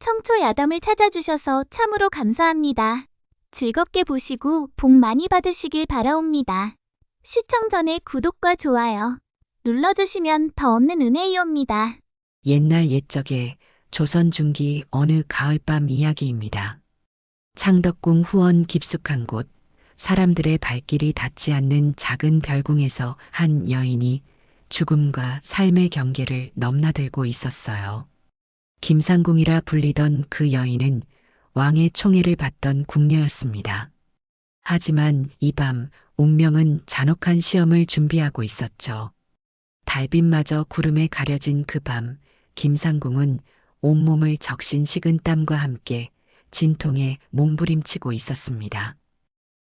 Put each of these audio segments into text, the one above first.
청초야담을 찾아주셔서 참으로 감사합니다. 즐겁게 보시고 복 많이 받으시길 바라옵니다. 시청 전에 구독과 좋아요 눌러주시면 더 없는 은혜이옵니다. 옛날 옛적에 조선 중기 어느 가을밤 이야기입니다. 창덕궁 후원 깊숙한 곳, 사람들의 발길이 닿지 않는 작은 별궁에서 한 여인이 죽음과 삶의 경계를 넘나들고 있었어요. 김상궁이라 불리던 그 여인은 왕의 총애를 받던 궁녀였습니다. 하지만 이 밤 운명은 잔혹한 시험을 준비하고 있었죠. 달빛마저 구름에 가려진 그 밤, 김상궁은 온몸을 적신 식은 땀과 함께 진통에 몸부림치고 있었습니다.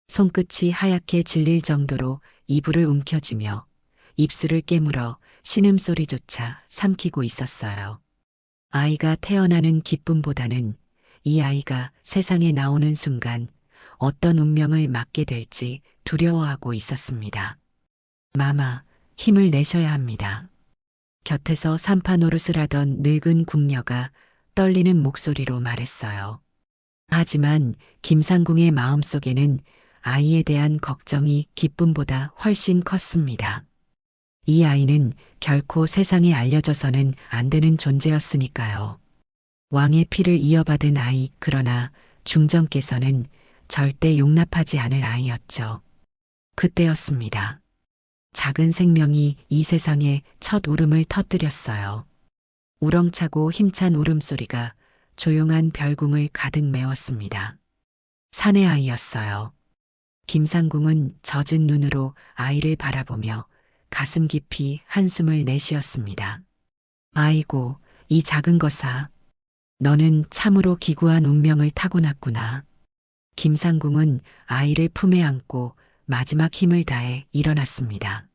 손끝이 하얗게 질릴 정도로 이불을 움켜쥐며 입술을 깨물어 신음소리조차 삼키고 있었어요. 아이가 태어나는 기쁨보다는 이 아이가 세상에 나오는 순간 어떤 운명을 맞게 될지 두려워하고 있었습니다. 마마, 힘을 내셔야 합니다. 곁에서 산파 노릇을 하던 늙은 궁녀가 떨리는 목소리로 말했어요. 하지만 김상궁의 마음속에는 아이에 대한 걱정이 기쁨보다 훨씬 컸습니다. 이 아이는 결코 세상에 알려져서는 안 되는 존재였으니까요. 왕의 피를 이어받은 아이, 그러나 중정께서는 절대 용납하지 않을 아이였죠. 그때였습니다. 작은 생명이 이 세상에 첫 울음을 터뜨렸어요. 우렁차고 힘찬 울음소리가 조용한 별궁을 가득 메웠습니다. 사내 아이였어요. 김상궁은 젖은 눈으로 아이를 바라보며 가슴 깊이 한숨을 내쉬었습니다. 아이고, 이 작은 것아, 너는 참으로 기구한 운명을 타고났구나. 김상궁은 아이를 품에 안고 마지막 힘을 다해 일어났습니다.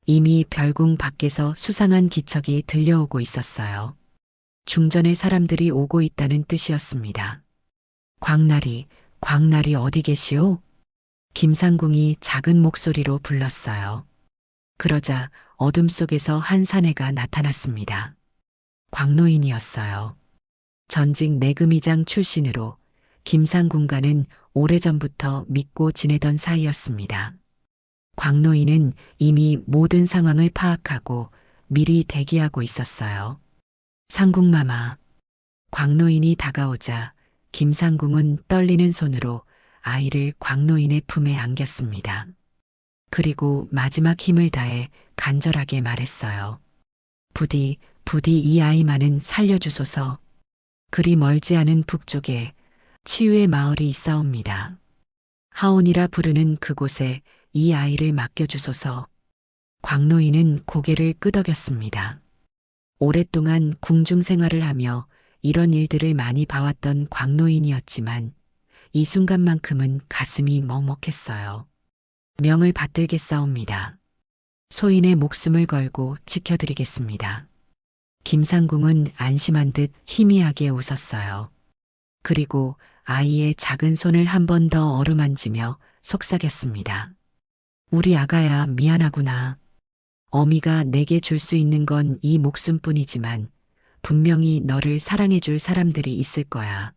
이미 별궁 밖에서 수상한 기척이 들려오고 있었어요. 중전의 사람들이 오고 있다는 뜻이었습니다. 광나리, 광나리 어디 계시오? 김상궁이 작은 목소리로 불렀어요. 그러자 어둠 속에서 한 사내가 나타났습니다. 광노인이었어요. 전직 내금의장 출신으로 김상궁과는 오래전부터 믿고 지내던 사이였습니다. 광노인은 이미 모든 상황을 파악하고 미리 대기하고 있었어요. 상궁마마. 광노인이 다가오자 김상궁은 떨리는 손으로 아이를 광노인의 품에 안겼습니다. 그리고 마지막 힘을 다해 간절하게 말했어요. 부디 이 아이만은 살려주소서. 그리 멀지 않은 북쪽에 치유의 마을이 있사옵니다. 하온이라 부르는 그곳에 이 아이를 맡겨주소서. 광노인은 고개를 끄덕였습니다. 오랫동안 궁중 생활을 하며 이런 일들을 많이 봐왔던 광노인이었지만 이 순간만큼은 가슴이 먹먹했어요. 명을 받들겠사옵니다. 소인의 목숨을 걸고 지켜드리겠습니다. 김상궁은 안심한 듯 희미하게 웃었어요. 그리고 아이의 작은 손을 한 번 더 어루만지며 속삭였습니다. 우리 아가야, 미안하구나. 어미가 내게 줄 수 있는 건 이 목숨뿐이지만 분명히 너를 사랑해줄 사람들이 있을 거야.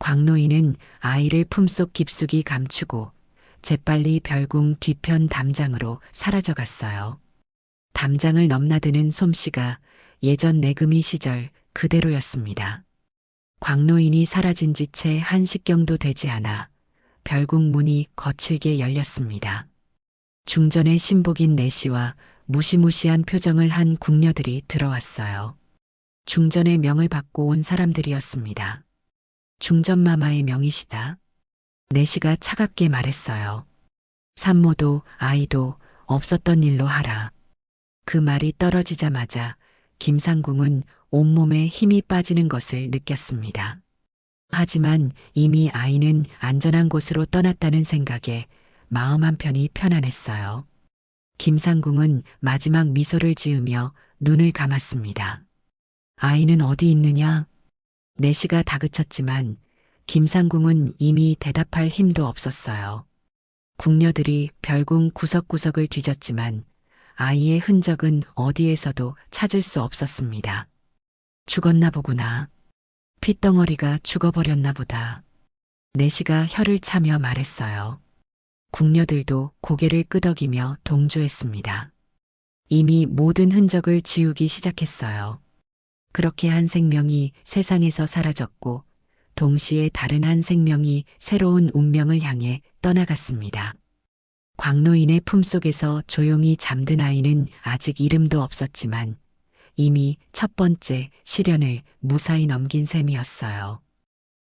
광노인은 아이를 품속 깊숙이 감추고 재빨리 별궁 뒤편 담장으로 사라져갔어요. 담장을 넘나드는 솜씨가 예전 내금의 시절 그대로였습니다. 광노인이 사라진 지 채 한식경도 되지 않아 별궁 문이 거칠게 열렸습니다. 중전의 신복인 내시와 무시무시한 표정을 한 궁녀들이 들어왔어요. 중전의 명을 받고 온 사람들이었습니다. 중전마마의 명이시다. 내시가 차갑게 말했어요. 산모도 아이도 없었던 일로 하라. 그 말이 떨어지자마자 김상궁은 온몸에 힘이 빠지는 것을 느꼈습니다. 하지만 이미 아이는 안전한 곳으로 떠났다는 생각에 마음 한편이 편안했어요. 김상궁은 마지막 미소를 지으며 눈을 감았습니다. 아이는 어디 있느냐? 내시가 다그쳤지만 김상궁은 이미 대답할 힘도 없었어요. 궁녀들이 별궁 구석구석을 뒤졌지만 아이의 흔적은 어디에서도 찾을 수 없었습니다. 죽었나 보구나. 핏덩어리가 죽어버렸나 보다. 내시가 혀를 차며 말했어요. 궁녀들도 고개를 끄덕이며 동조했습니다. 이미 모든 흔적을 지우기 시작했어요. 그렇게 한 생명이 세상에서 사라졌고 동시에 다른 한 생명이 새로운 운명을 향해 떠나갔습니다. 광노인의 품속에서 조용히 잠든 아이는 아직 이름도 없었지만 이미 첫 번째 시련을 무사히 넘긴 셈이었어요.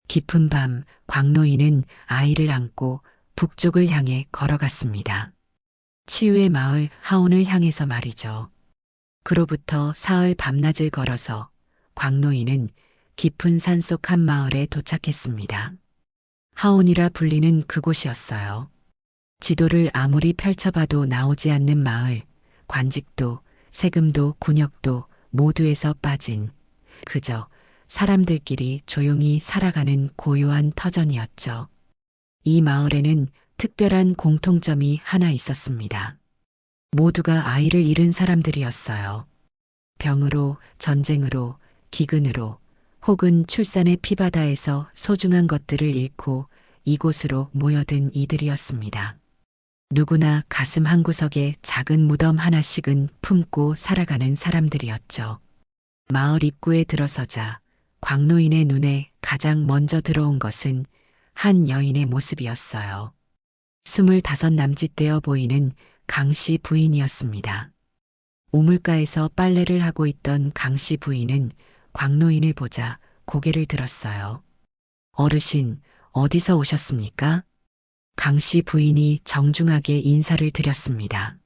깊은 밤 광노인은 아이를 안고 북쪽을 향해 걸어갔습니다. 치유의 마을 하온을 향해서 말이죠. 그로부터 사흘 밤낮을 걸어서 광노인은 깊은 산속 한 마을에 도착했습니다. 하온이라 불리는 그곳이었어요. 지도를 아무리 펼쳐봐도 나오지 않는 마을, 관직도, 세금도, 군역도 모두에서 빠진 그저 사람들끼리 조용히 살아가는 고요한 터전이었죠. 이 마을에는 특별한 공통점이 하나 있었습니다. 모두가 아이를 잃은 사람들이었어요. 병으로, 전쟁으로, 기근으로, 혹은 출산의 피바다에서 소중한 것들을 잃고 이곳으로 모여든 이들이었습니다. 누구나 가슴 한구석에 작은 무덤 하나씩은 품고 살아가는 사람들이었죠. 마을 입구에 들어서자 광노인의 눈에 가장 먼저 들어온 것은 한 여인의 모습이었어요. 25 남짓되어 보이는 강씨 부인이었습니다. 우물가에서 빨래를 하고 있던 강씨 부인은 광노인을 보자 고개를 들었어요. 어르신, 어디서 오셨습니까? 강씨 부인이 정중하게 인사를 드렸습니다.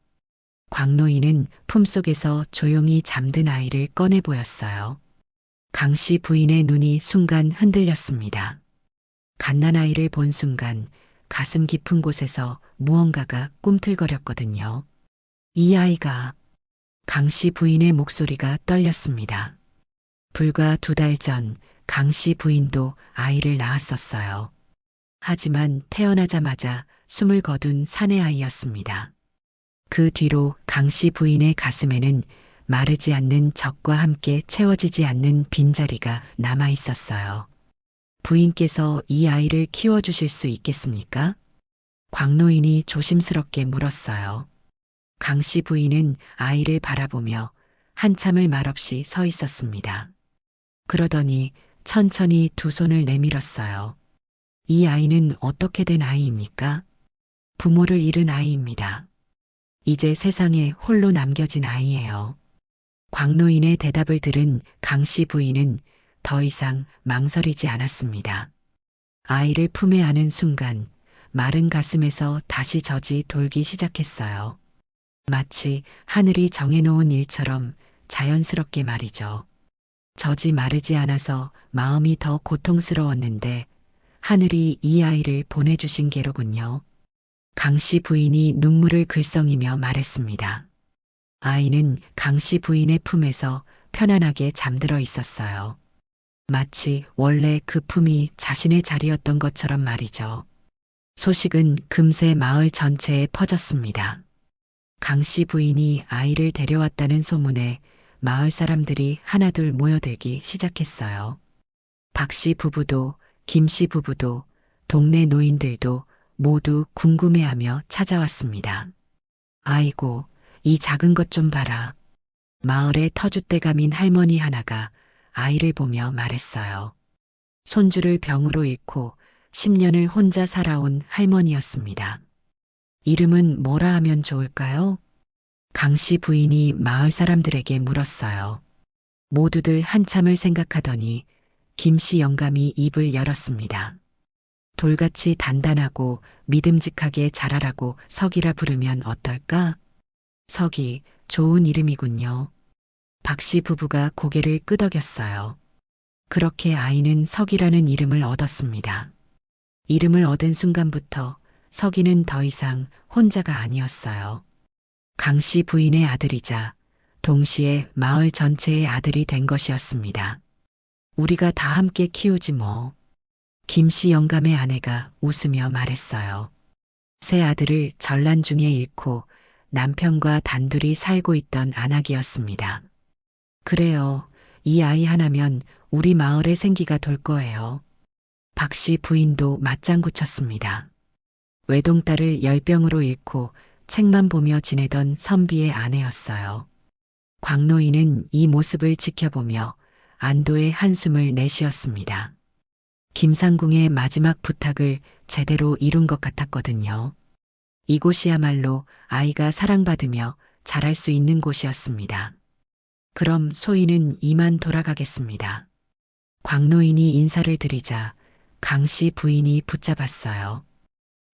광노인은 품속에서 조용히 잠든 아이를 꺼내 보였어요. 강씨 부인의 눈이 순간 흔들렸습니다. 갓난아이를 본 순간 가슴 깊은 곳에서 무언가가 꿈틀거렸거든요. 이 아이가 강씨 부인의 목소리가 떨렸습니다. 불과 2달 전 강씨 부인도 아이를 낳았었어요. 하지만 태어나자마자 숨을 거둔 사내 아이였습니다. 그 뒤로 강씨 부인의 가슴에는 마르지 않는 적과 함께 채워지지 않는 빈자리가 남아 있었어요. 부인께서 이 아이를 키워주실 수 있겠습니까? 광노인이 조심스럽게 물었어요. 강씨 부인은 아이를 바라보며 한참을 말없이 서 있었습니다. 그러더니 천천히 두 손을 내밀었어요. 이 아이는 어떻게 된 아이입니까? 부모를 잃은 아이입니다. 이제 세상에 홀로 남겨진 아이예요. 광노인의 대답을 들은 강씨 부인은 더 이상 망설이지 않았습니다. 아이를 품에 안은 순간 마른 가슴에서 다시 젖이 돌기 시작했어요. 마치 하늘이 정해놓은 일처럼 자연스럽게 말이죠. 젖이 마르지 않아서 마음이 더 고통스러웠는데 하늘이 이 아이를 보내주신 게로군요. 강씨 부인이 눈물을 글썽이며 말했습니다. 아이는 강씨 부인의 품에서 편안하게 잠들어 있었어요. 마치 원래 그 품이 자신의 자리였던 것처럼 말이죠. 소식은 금세 마을 전체에 퍼졌습니다. 강씨 부인이 아이를 데려왔다는 소문에 마을 사람들이 하나둘 모여들기 시작했어요. 박씨 부부도 김씨 부부도 동네 노인들도 모두 궁금해하며 찾아왔습니다. 아이고, 이 작은 것 좀 봐라. 마을의 터줏대감인 할머니 하나가 아이를 보며 말했어요. 손주를 병으로 잃고 10년을 혼자 살아온 할머니였습니다. 이름은 뭐라 하면 좋을까요? 강씨 부인이 마을 사람들에게 물었어요. 모두들 한참을 생각하더니 김씨 영감이 입을 열었습니다. 돌같이 단단하고 믿음직하게 자라라고 석이라 부르면 어떨까? 석이 좋은 이름이군요. 박씨 부부가 고개를 끄덕였어요. 그렇게 아이는 석이라는 이름을 얻었습니다. 이름을 얻은 순간부터 석이는 더 이상 혼자가 아니었어요. 강씨 부인의 아들이자 동시에 마을 전체의 아들이 된 것이었습니다. 우리가 다 함께 키우지 뭐. 김씨 영감의 아내가 웃으며 말했어요. 새 아들을 전란 중에 잃고 남편과 단둘이 살고 있던 안악이었습니다. 그래요. 이 아이 하나면 우리 마을에 생기가 돌 거예요. 박 씨 부인도 맞장구 쳤습니다. 외동딸을 열병으로 잃고 책만 보며 지내던 선비의 아내였어요. 광노인은 이 모습을 지켜보며 안도의 한숨을 내쉬었습니다. 김상궁의 마지막 부탁을 제대로 이룬 것 같았거든요. 이곳이야말로 아이가 사랑받으며 자랄 수 있는 곳이었습니다. 그럼 소인은 이만 돌아가겠습니다. 광노인이 인사를 드리자 강씨 부인이 붙잡았어요.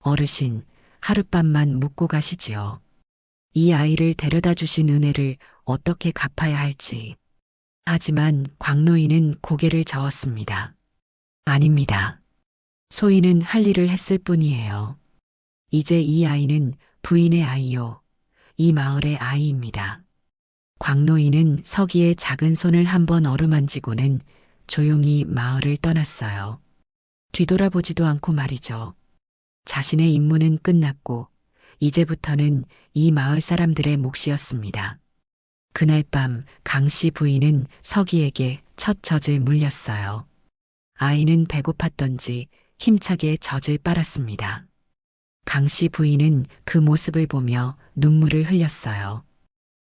어르신, 하룻밤만 묵고 가시지요. 이 아이를 데려다 주신 은혜를 어떻게 갚아야 할지. 하지만 광노인은 고개를 저었습니다. 아닙니다. 소인은 할 일을 했을 뿐이에요. 이제 이 아이는 부인의 아이요. 이 마을의 아이입니다. 광노인은 서기의 작은 손을 한번 어루만지고는 조용히 마을을 떠났어요. 뒤돌아보지도 않고 말이죠. 자신의 임무는 끝났고 이제부터는 이 마을 사람들의 몫이었습니다. 그날 밤 강씨 부인은 서기에게 첫 젖을 물렸어요. 아이는 배고팠던지 힘차게 젖을 빨았습니다. 강씨 부인은 그 모습을 보며 눈물을 흘렸어요.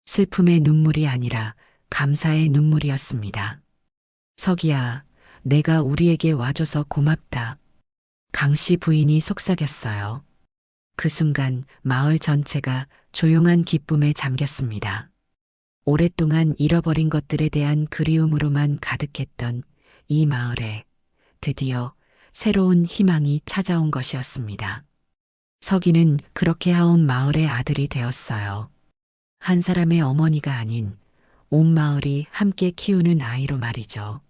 슬픔의 눈물이 아니라 감사의 눈물이었습니다. 서기야, 내가 우리에게 와줘서 고맙다. 강씨 부인이 속삭였어요. 그 순간 마을 전체가 조용한 기쁨에 잠겼습니다. 오랫동안 잃어버린 것들에 대한 그리움으로만 가득했던 이 마을에 드디어 새로운 희망이 찾아온 것이었습니다. 서기는 그렇게 하온 마을의 아들이 되었어요. 한 사람의 어머니가 아닌 온 마을이 함께 키우는 아이로 말이죠.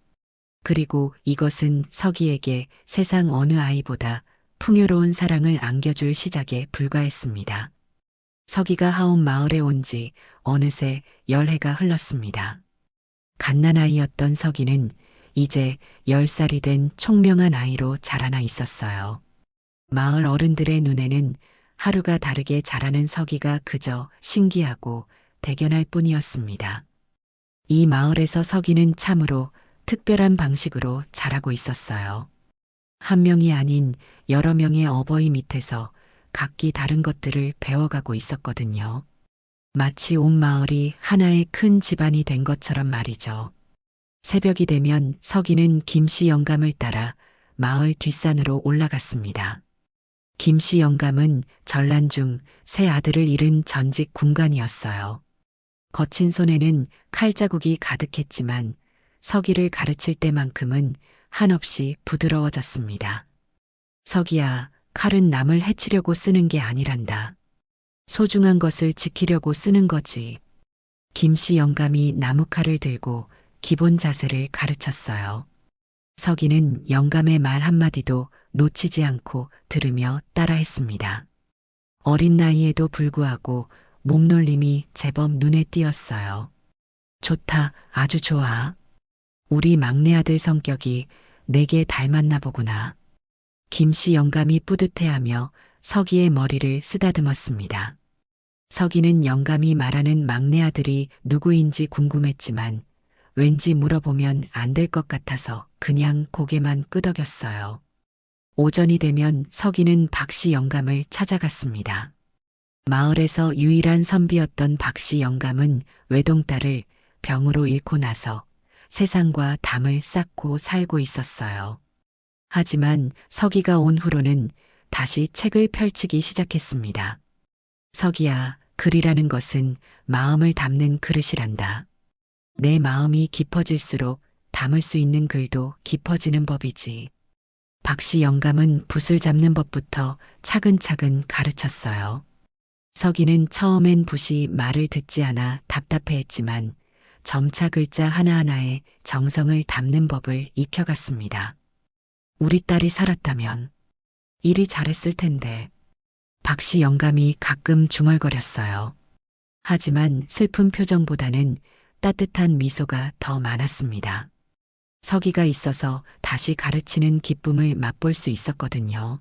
그리고 이것은 서기에게 세상 어느 아이보다 풍요로운 사랑을 안겨줄 시작에 불과했습니다. 서기가 하온 마을에 온 지 어느새 10해가 흘렀습니다. 갓난아이였던 서기는 이제 10살이 된 총명한 아이로 자라나 있었어요. 마을 어른들의 눈에는 하루가 다르게 자라는 서기가 그저 신기하고 대견할 뿐이었습니다. 이 마을에서 서기는 참으로 특별한 방식으로 자라고 있었어요. 한 명이 아닌 여러 명의 어버이 밑에서 각기 다른 것들을 배워가고 있었거든요. 마치 온 마을이 하나의 큰 집안이 된 것처럼 말이죠. 새벽이 되면 서기는 김씨 영감을 따라 마을 뒷산으로 올라갔습니다. 김씨 영감은 전란 중 세 아들을 잃은 전직 군관이었어요. 거친 손에는 칼자국이 가득했지만 서기를 가르칠 때만큼은 한없이 부드러워졌습니다. 서기야, 칼은 남을 해치려고 쓰는 게 아니란다. 소중한 것을 지키려고 쓰는 거지. 김씨 영감이 나무칼을 들고 기본 자세를 가르쳤어요. 서기는 영감의 말 한마디도 놓치지 않고 들으며 따라했습니다. 어린 나이에도 불구하고 몸놀림이 제법 눈에 띄었어요. 좋다, 아주 좋아. 우리 막내 아들 성격이 내게 닮았나 보구나. 김씨 영감이 뿌듯해하며 서기의 머리를 쓰다듬었습니다. 서기는 영감이 말하는 막내 아들이 누구인지 궁금했지만 왠지 물어보면 안 될 것 같아서 그냥 고개만 끄덕였어요. 오전이 되면 서기는 박씨 영감을 찾아갔습니다. 마을에서 유일한 선비였던 박씨 영감은 외동딸을 병으로 잃고 나서 세상과 담을 쌓고 살고 있었어요. 하지만 서기가 온 후로는 다시 책을 펼치기 시작했습니다. 서기야, 글이라는 것은 마음을 담는 그릇이란다. 내 마음이 깊어질수록 담을 수 있는 글도 깊어지는 법이지. 박씨 영감은 붓을 잡는 법부터 차근차근 가르쳤어요. 서기는 처음엔 붓이 말을 듣지 않아 답답해했지만 점차 글자 하나하나에 정성을 담는 법을 익혀갔습니다. 우리 딸이 살았다면 일이 잘했을 텐데. 박씨 영감이 가끔 중얼거렸어요. 하지만 슬픈 표정보다는 따뜻한 미소가 더 많았습니다. 서기가 있어서 다시 가르치는 기쁨을 맛볼 수 있었거든요.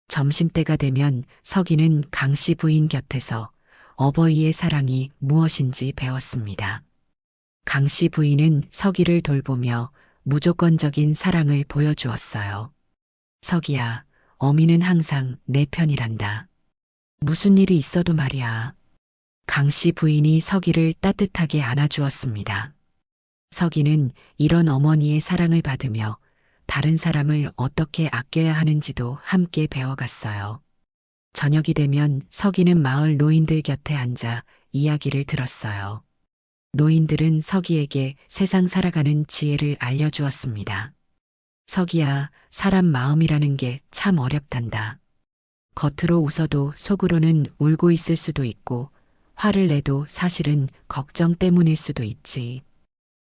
점심때가 되면 서기는 강씨 부인 곁에서 어버이의 사랑이 무엇인지 배웠습니다. 강씨 부인은 서기를 돌보며 무조건적인 사랑을 보여주었어요. 서기야, 어미는 항상 내 편이란다. 무슨 일이 있어도 말이야. 강씨 부인이 서기를 따뜻하게 안아주었습니다. 서기는 이런 어머니의 사랑을 받으며 다른 사람을 어떻게 아껴야 하는지도 함께 배워갔어요. 저녁이 되면 서기는 마을 노인들 곁에 앉아 이야기를 들었어요. 노인들은 서기에게 세상 살아가는 지혜를 알려주었습니다. 서기야, 사람 마음이라는 게 참 어렵단다. 겉으로 웃어도 속으로는 울고 있을 수도 있고, 화를 내도 사실은 걱정 때문일 수도 있지.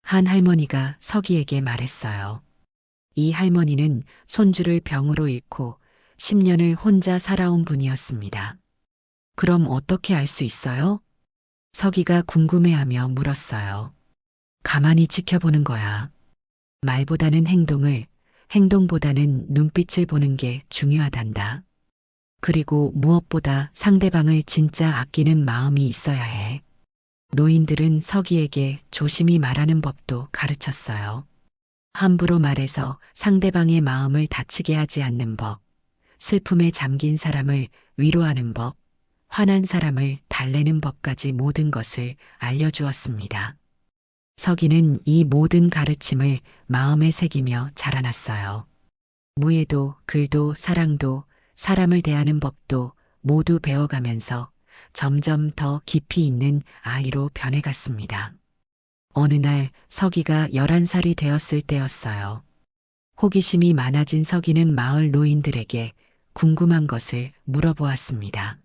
한 할머니가 서기에게 말했어요. 이 할머니는 손주를 병으로 잃고 10년을 혼자 살아온 분이었습니다. 그럼 어떻게 알 수 있어요? 서기가 궁금해하며 물었어요. 가만히 지켜보는 거야. 말보다는 행동을, 행동보다는 눈빛을 보는 게 중요하단다. 그리고 무엇보다 상대방을 진짜 아끼는 마음이 있어야 해. 노인들은 서기에게 조심히 말하는 법도 가르쳤어요. 함부로 말해서 상대방의 마음을 다치게 하지 않는 법, 슬픔에 잠긴 사람을 위로하는 법, 화난 사람을 달래는 법까지 모든 것을 알려주었습니다. 서기는 이 모든 가르침을 마음에 새기며 자라났어요. 무예도, 글도, 사랑도, 사람을 대하는 법도 모두 배워가면서 점점 더 깊이 있는 아이로 변해갔습니다. 어느 날 서기가 11살이 되었을 때였어요. 호기심이 많아진 서기는 마을 노인들에게 궁금한 것을 물어보았습니다.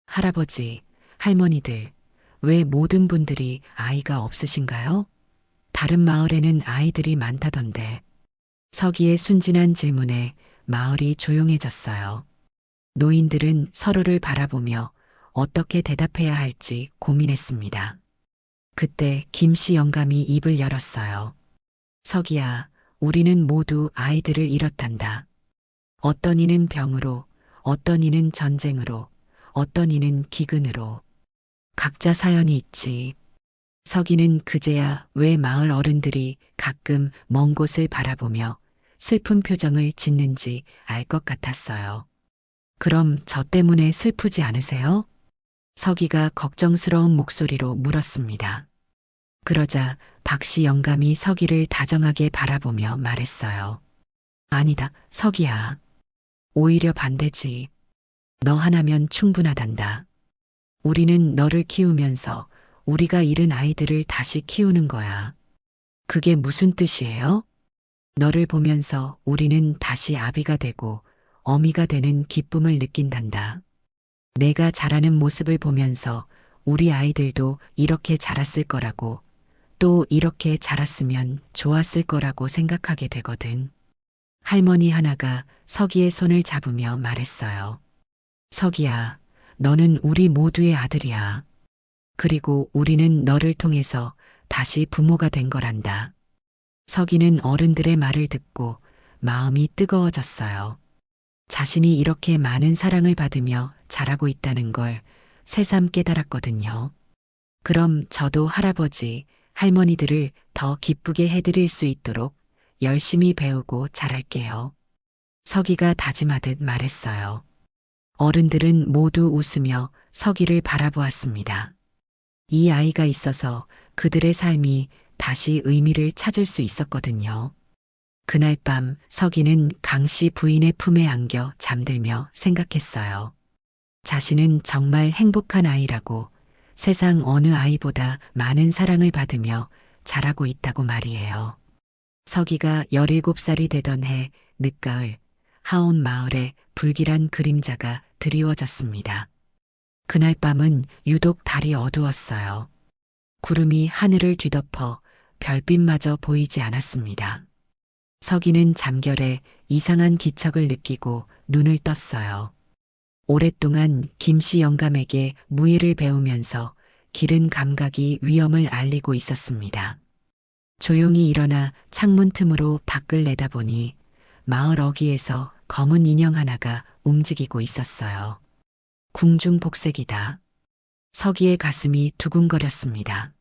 할아버지, 할머니들, 왜 모든 분들이 아이가 없으신가요? 다른 마을에는 아이들이 많다던데. 서기의 순진한 질문에 마을이 조용해졌어요. 노인들은 서로를 바라보며 어떻게 대답해야 할지 고민했습니다. 그때 김씨 영감이 입을 열었어요. 서기야, 우리는 모두 아이들을 잃었단다. 어떤 이는 병으로, 어떤 이는 전쟁으로, 어떤 이는 기근으로. 각자 사연이 있지. 서기는 그제야 왜 마을 어른들이 가끔 먼 곳을 바라보며 슬픈 표정을 짓는지 알 것 같았어요. 그럼 저 때문에 슬프지 않으세요? 서기가 걱정스러운 목소리로 물었습니다. 그러자 박씨 영감이 서기를 다정하게 바라보며 말했어요. 아니다, 서기야. 오히려 반대지. 너 하나면 충분하단다. 우리는 너를 키우면서 우리가 잃은 아이들을 다시 키우는 거야. 그게 무슨 뜻이에요? 너를 보면서 우리는 다시 아비가 되고 어미가 되는 기쁨을 느낀단다. 내가 자라는 모습을 보면서 우리 아이들도 이렇게 자랐을 거라고, 또 이렇게 자랐으면 좋았을 거라고 생각하게 되거든. 할머니 하나가 서기의 손을 잡으며 말했어요. 서기야, 너는 우리 모두의 아들이야. 그리고 우리는 너를 통해서 다시 부모가 된 거란다. 서기는 어른들의 말을 듣고 마음이 뜨거워졌어요. 자신이 이렇게 많은 사랑을 받으며 자라고 있다는 걸 새삼 깨달았거든요. 그럼 저도 할아버지, 할머니들을 더 기쁘게 해드릴 수 있도록 열심히 배우고 잘할게요. 서기가 다짐하듯 말했어요. 어른들은 모두 웃으며 서기를 바라보았습니다. 이 아이가 있어서 그들의 삶이 다시 의미를 찾을 수 있었거든요. 그날 밤 서기는 강씨 부인의 품에 안겨 잠들며 생각했어요. 자신은 정말 행복한 아이라고, 세상 어느 아이보다 많은 사랑을 받으며 자라고 있다고 말이에요. 서기가 17살이 되던 해 늦가을 하온 마을에 불길한 그림자가 드리워졌습니다. 그날 밤은 유독 달이 어두웠어요. 구름이 하늘을 뒤덮어 별빛마저 보이지 않았습니다. 서기는 잠결에 이상한 기척을 느끼고 눈을 떴어요. 오랫동안 김씨 영감에게 무예를 배우면서 기른 감각이 위험을 알리고 있었습니다. 조용히 일어나 창문 틈으로 밖을 내다보니 마을 어귀에서 검은 인형 하나가 움직이고 있었어요. 궁중복색이다. 서기의 가슴이 두근거렸습니다.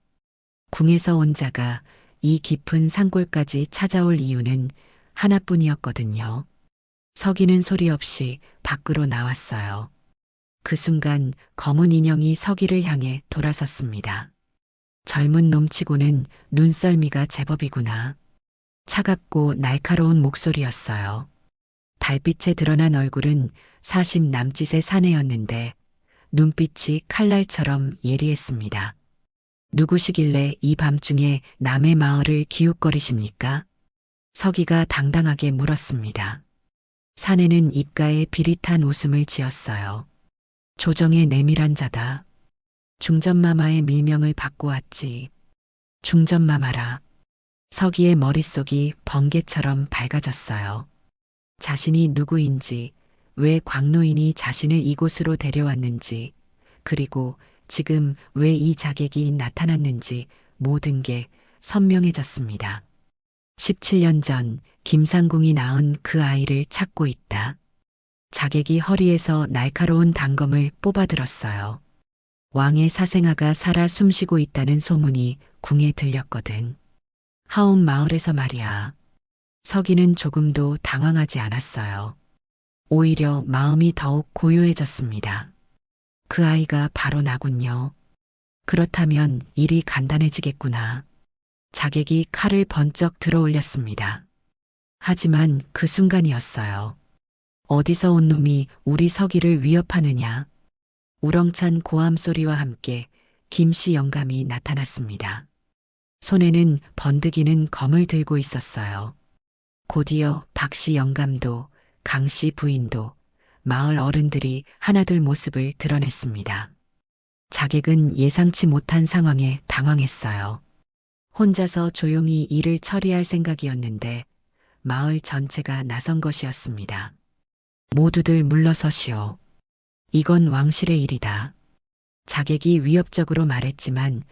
궁에서 온 자가 이 깊은 산골까지 찾아올 이유는 하나뿐이었거든요. 서기는 소리 없이 밖으로 나왔어요. 그 순간 검은 인형이 서기를 향해 돌아섰습니다. 젊은 놈치고는 눈썰미가 제법이구나. 차갑고 날카로운 목소리였어요. 달빛에 드러난 얼굴은 40 남짓의 사내였는데 눈빛이 칼날처럼 예리했습니다. 누구시길래 이 밤중에 남의 마을을 기웃거리십니까? 서기가 당당하게 물었습니다. 사내는 입가에 비릿한 웃음을 지었어요. 조정의 내밀한 자다. 중전마마의 밀명을 받고 왔지. 중전마마라. 서기의 머릿속이 번개처럼 밝아졌어요. 자신이 누구인지, 왜 광노인이 자신을 이곳으로 데려왔는지, 그리고 지금 왜 이 자객이 나타났는지 모든 게 선명해졌습니다. 17년 전 김상궁이 낳은 그 아이를 찾고 있다. 자객이 허리에서 날카로운 단검을 뽑아들었어요. 왕의 사생아가 살아 숨쉬고 있다는 소문이 궁에 들렸거든. 하온 마을에서 말이야. 서기는 조금도 당황하지 않았어요. 오히려 마음이 더욱 고요해졌습니다. 그 아이가 바로 나군요. 그렇다면 일이 간단해지겠구나. 자객이 칼을 번쩍 들어 올렸습니다. 하지만 그 순간이었어요. 어디서 온 놈이 우리 서기를 위협하느냐. 우렁찬 고함 소리와 함께 김씨 영감이 나타났습니다. 손에는 번득이는 검을 들고 있었어요. 곧이어 박씨 영감도 강씨 부인도 마을 어른들이 하나둘 모습을 드러냈습니다. 자객은 예상치 못한 상황에 당황했어요. 혼자서 조용히 일을 처리할 생각이었는데 마을 전체가 나선 것이었습니다. 모두들 물러서시오. 이건 왕실의 일이다. 자객이 위협적으로 말했지만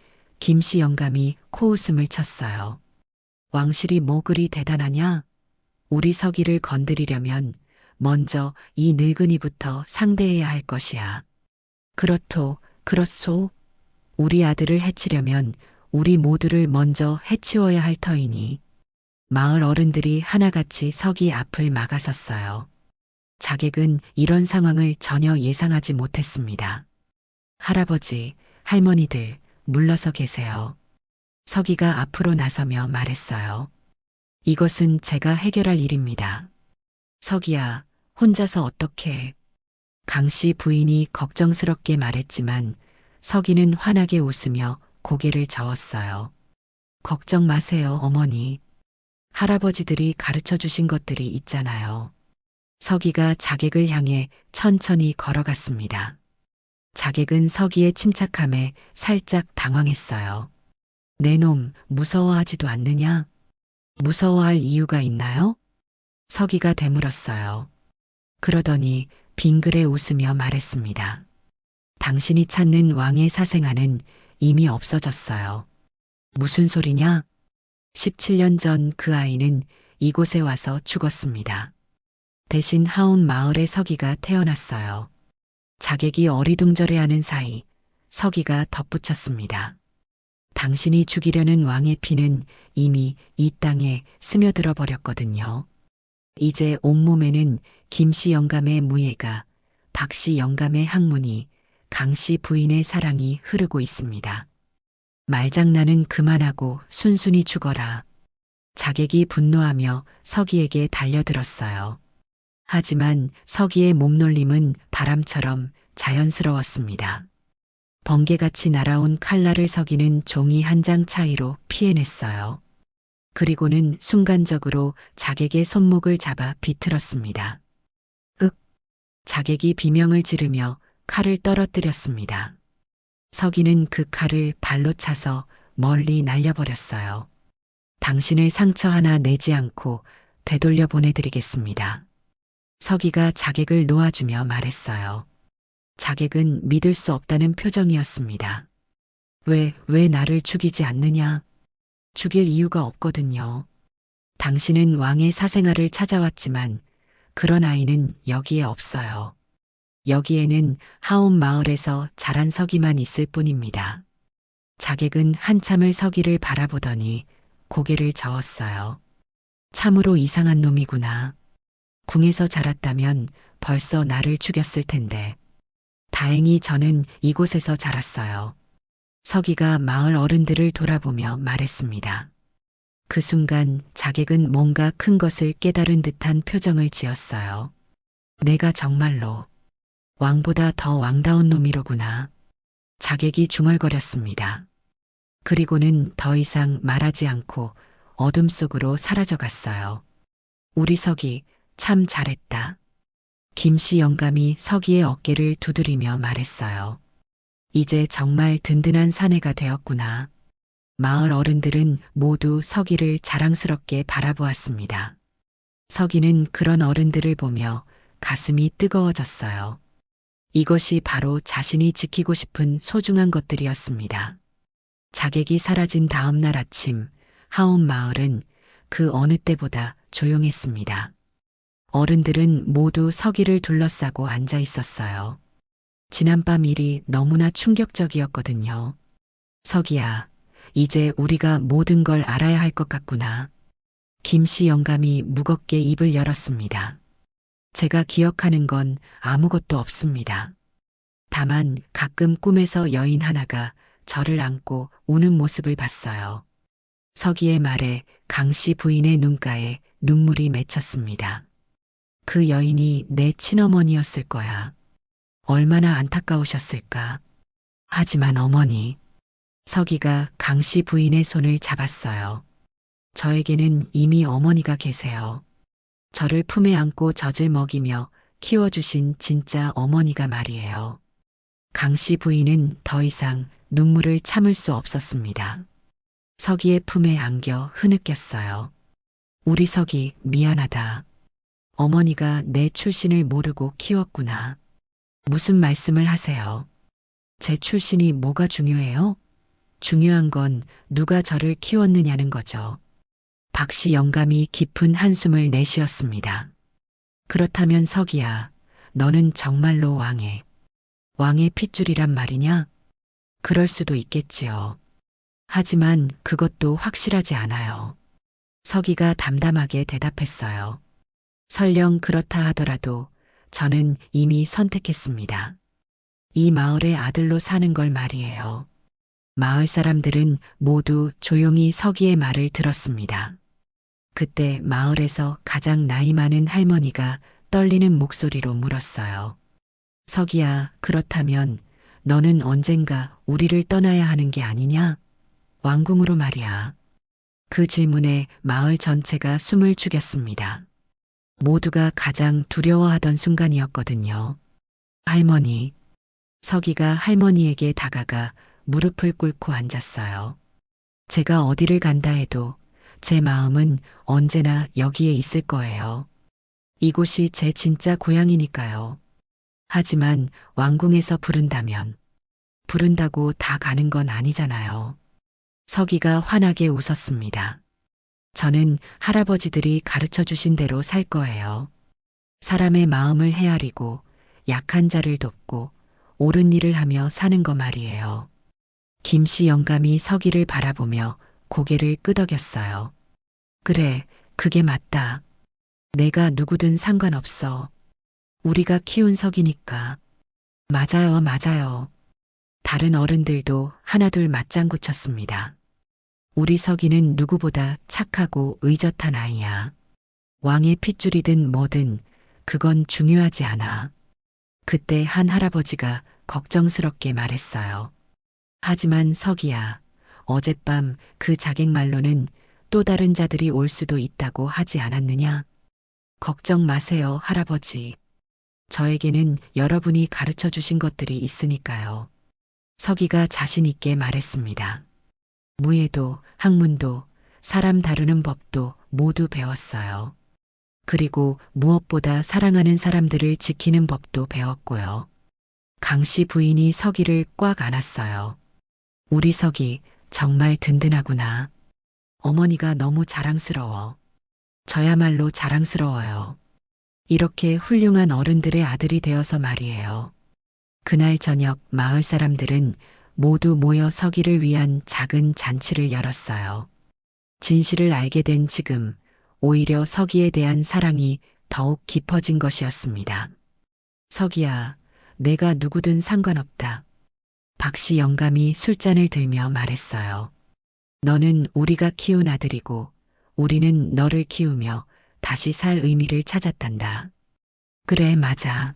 김씨 영감이 코웃음을 쳤어요. 왕실이 뭐 그리 대단하냐? 우리 서기를 건드리려면 먼저 이 늙은이부터 상대해야 할 것이야. 그렇소. 우리 아들을 해치려면 우리 모두를 먼저 해치워야 할 터이니. 마을 어른들이 하나같이 서기 앞을 막아섰어요. 자객은 이런 상황을 전혀 예상하지 못했습니다. 할아버지, 할머니들, 물러서 계세요. 서기가 앞으로 나서며 말했어요. 이것은 제가 해결할 일입니다. 서기야, 혼자서 어떻게? 강씨 부인이 걱정스럽게 말했지만 서기는 환하게 웃으며 고개를 저었어요. 걱정 마세요, 어머니. 할아버지들이 가르쳐 주신 것들이 있잖아요. 서기가 자객을 향해 천천히 걸어갔습니다. 자객은 서기의 침착함에 살짝 당황했어요. 내 놈 무서워하지도 않느냐? 무서워할 이유가 있나요? 서기가 되물었어요. 그러더니 빙그레 웃으며 말했습니다. 당신이 찾는 왕의 사생아는 이미 없어졌어요. 무슨 소리냐? 17년 전 그 아이는 이곳에 와서 죽었습니다. 대신 하온 마을에 서기가 태어났어요. 자객이 어리둥절해하는 사이 서기가 덧붙였습니다. 당신이 죽이려는 왕의 피는 이미 이 땅에 스며들어 버렸거든요. 이제 온몸에는 김씨 영감의 무예가, 박씨 영감의 학문이, 강씨 부인의 사랑이 흐르고 있습니다. 말장난은 그만하고 순순히 죽어라. 자객이 분노하며 서기에게 달려들었어요. 하지만 서기의 몸놀림은 바람처럼 자연스러웠습니다. 번개같이 날아온 칼날을 서기는 종이 한 장 차이로 피해냈어요. 그리고는 순간적으로 자객의 손목을 잡아 비틀었습니다. 자객이 비명을 지르며 칼을 떨어뜨렸습니다. 서기는 그 칼을 발로 차서 멀리 날려버렸어요. 당신을 상처 하나 내지 않고 되돌려 보내드리겠습니다. 서기가 자객을 놓아주며 말했어요. 자객은 믿을 수 없다는 표정이었습니다. 왜 나를 죽이지 않느냐? 죽일 이유가 없거든요. 당신은 왕의 사생아를 찾아왔지만 그런 아이는 여기에 없어요. 여기에는 하온 마을에서 자란 서기만 있을 뿐입니다. 자객은 한참을 서기를 바라보더니 고개를 저었어요. 참으로 이상한 놈이구나. 궁에서 자랐다면 벌써 나를 죽였을 텐데. 다행히 저는 이곳에서 자랐어요. 서기가 마을 어른들을 돌아보며 말했습니다. 그 순간 자객은 뭔가 큰 것을 깨달은 듯한 표정을 지었어요. 내가 정말로 왕보다 더 왕다운 놈이로구나. 자객이 중얼거렸습니다. 그리고는 더 이상 말하지 않고 어둠 속으로 사라져 갔어요. 우리 서기 참 잘했다. 김씨 영감이 서기의 어깨를 두드리며 말했어요. 이제 정말 든든한 사내가 되었구나. 마을 어른들은 모두 서기를 자랑스럽게 바라보았습니다. 서기는 그런 어른들을 보며 가슴이 뜨거워졌어요. 이것이 바로 자신이 지키고 싶은 소중한 것들이었습니다. 자객이 사라진 다음 날 아침, 하온 마을은 그 어느 때보다 조용했습니다. 어른들은 모두 서기를 둘러싸고 앉아 있었어요. 지난밤 일이 너무나 충격적이었거든요. 서기야, 이제 우리가 모든 걸 알아야 할 것 같구나. 김씨 영감이 무겁게 입을 열었습니다. 제가 기억하는 건 아무것도 없습니다. 다만 가끔 꿈에서 여인 하나가 저를 안고 우는 모습을 봤어요. 서기의 말에 강씨 부인의 눈가에 눈물이 맺혔습니다. 그 여인이 내 친어머니였을 거야. 얼마나 안타까우셨을까. 하지만 어머니, 서기가 강씨 부인의 손을 잡았어요. 저에게는 이미 어머니가 계세요. 저를 품에 안고 젖을 먹이며 키워주신 진짜 어머니가 말이에요. 강씨 부인은 더 이상 눈물을 참을 수 없었습니다. 서기의 품에 안겨 흐느꼈어요. 우리 서기 미안하다. 어머니가 내 출신을 모르고 키웠구나. 무슨 말씀을 하세요? 제 출신이 뭐가 중요해요? 중요한 건 누가 저를 키웠느냐는 거죠. 박씨 영감이 깊은 한숨을 내쉬었습니다. 그렇다면 서기야, 너는 정말로 왕의 핏줄이란 말이냐? 그럴 수도 있겠지요. 하지만 그것도 확실하지 않아요. 서기가 담담하게 대답했어요. 설령 그렇다 하더라도 저는 이미 선택했습니다. 이 마을의 아들로 사는 걸 말이에요. 마을 사람들은 모두 조용히 서기의 말을 들었습니다. 그때 마을에서 가장 나이 많은 할머니가 떨리는 목소리로 물었어요. 서기야, 그렇다면 너는 언젠가 우리를 떠나야 하는 게 아니냐? 왕궁으로 말이야. 그 질문에 마을 전체가 숨을 죽였습니다. 모두가 가장 두려워하던 순간이었거든요. 할머니. 서기가 할머니에게 다가가 무릎을 꿇고 앉았어요. 제가 어디를 간다 해도 제 마음은 언제나 여기에 있을 거예요. 이곳이 제 진짜 고향이니까요. 하지만 왕궁에서 부른다고 다 가는 건 아니잖아요. 서기가 환하게 웃었습니다. 저는 할아버지들이 가르쳐 주신 대로 살 거예요. 사람의 마음을 헤아리고 약한 자를 돕고 옳은 일을 하며 사는 거 말이에요. 김씨 영감이 서기를 바라보며 고개를 끄덕였어요. 그래, 그게 맞다. 내가 누구든 상관없어. 우리가 키운 서기니까. 맞아요, 맞아요. 다른 어른들도 하나둘 맞장구 쳤습니다. 우리 서기는 누구보다 착하고 의젓한 아이야. 왕의 핏줄이든 뭐든 그건 중요하지 않아. 그때 한 할아버지가 걱정스럽게 말했어요. 하지만 서기야, 어젯밤 그 자객 말로는 또 다른 자들이 올 수도 있다고 하지 않았느냐? 걱정 마세요, 할아버지. 저에게는 여러분이 가르쳐 주신 것들이 있으니까요. 서기가 자신 있게 말했습니다. 무예도, 학문도, 사람 다루는 법도 모두 배웠어요. 그리고 무엇보다 사랑하는 사람들을 지키는 법도 배웠고요. 강씨 부인이 서기를 꽉 안았어요. 우리 서기 정말 든든하구나. 어머니가 너무 자랑스러워. 저야말로 자랑스러워요. 이렇게 훌륭한 어른들의 아들이 되어서 말이에요. 그날 저녁 마을 사람들은 모두 모여 서기를 위한 작은 잔치를 열었어요. 진실을 알게 된 지금 오히려 서기에 대한 사랑이 더욱 깊어진 것이었습니다. 서기야, 내가 누구든 상관없다. 박씨 영감이 술잔을 들며 말했어요. 너는 우리가 키운 아들이고 우리는 너를 키우며 다시 살 의미를 찾았단다. 그래, 맞아.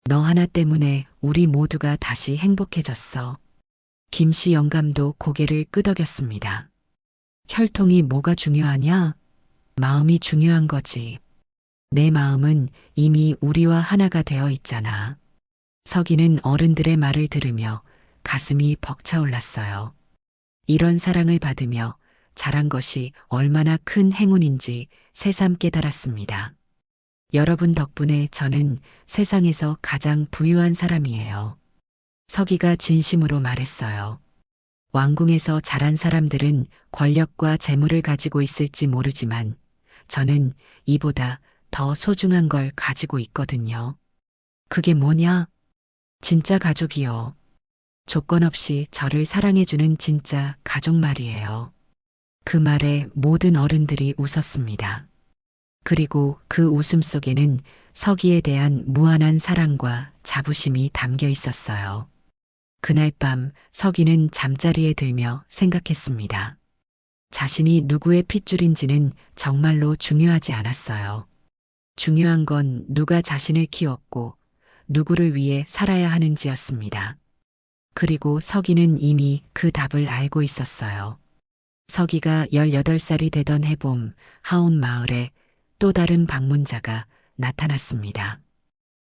너 하나 때문에 우리 모두가 다시 행복해졌어. 김씨 영감도 고개를 끄덕였습니다. 혈통이 뭐가 중요하냐? 마음이 중요한 거지. 내 마음은 이미 우리와 하나가 되어 있잖아. 서기는 어른들의 말을 들으며 가슴이 벅차올랐어요. 이런 사랑을 받으며 자란 것이 얼마나 큰 행운인지 새삼 깨달았습니다. 여러분 덕분에 저는 세상에서 가장 부유한 사람이에요. 서기가 진심으로 말했어요. 왕궁에서 자란 사람들은 권력과 재물을 가지고 있을지 모르지만 저는 이보다 더 소중한 걸 가지고 있거든요. 그게 뭐냐? 진짜 가족이요. 조건 없이 저를 사랑해주는 진짜 가족 말이에요. 그 말에 모든 어른들이 웃었습니다. 그리고 그 웃음 속에는 서기에 대한 무한한 사랑과 자부심이 담겨 있었어요. 그날 밤 서기는 잠자리에 들며 생각했습니다. 자신이 누구의 핏줄인지는 정말로 중요하지 않았어요. 중요한 건 누가 자신을 키웠고 누구를 위해 살아야 하는지였습니다. 그리고 서기는 이미 그 답을 알고 있었어요. 서기가 18살이 되던 해봄 하온 마을에 또 다른 방문자가 나타났습니다.